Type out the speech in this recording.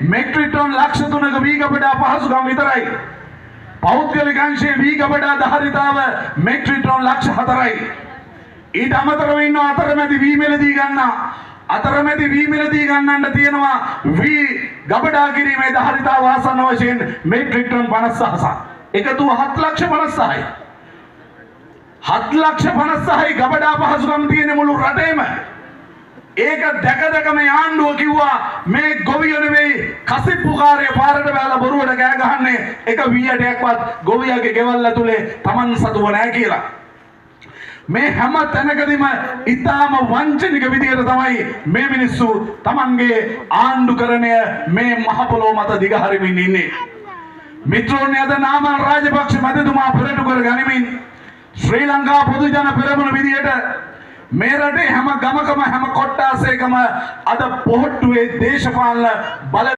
Metric ton ලක්ෂ 3ක වී ගබඩා පහසුකම් විතරයි. පෞද්ගලික අංශයේ වී ගබඩා ධාරිතාව මෙට්‍රික් ටන් ලක්ෂ 4යි. ඊට අමතරව ඉන්න අතරමැදි වී මිලදී ගන්නන්න තියෙනවා වී ගබඩා කිරීමේ ධාරිතාව ආසන්න වශයෙන් මෙට්‍රික් ටන් 50000ක්. එකතුව 7,56,000යි. 7,56,000යි ගබඩා පහසුකම් තියෙන මුළු රටේම. ඒක දැක මේ ආණ්ඩුව කිව්වා මේ ගොවියෝ නෙවෙයි කසිප්පුකාරය පාරට බැලලා බොරුවට කෑ ගහන්නේ එක වීයටයක්වත් ගොවියාගේ ගෙවල් ඇතුලේ Taman සතුව නැහැ කියලා. මේ හැම තැනකදීම ඊටාම වංචනික විදියට තමයි මේ මිනිස්සු Tamanගේ ආණ්ඩුකරණය මේ මහ පොළොව මත දිගහරිමින් ඉන්නේ. මිත්‍රෝනි අද නාමල් රාජපක්ෂ මැතිතුමා පෙරටු කර ගනිමින් ශ්‍රී ලංකා පොදු ජන පෙරමුණ විදියට මේ රටේ හැම ගමකම හැම කොට්ටාසයකම අද පොහොට්ටුවේ දේශපාලන බල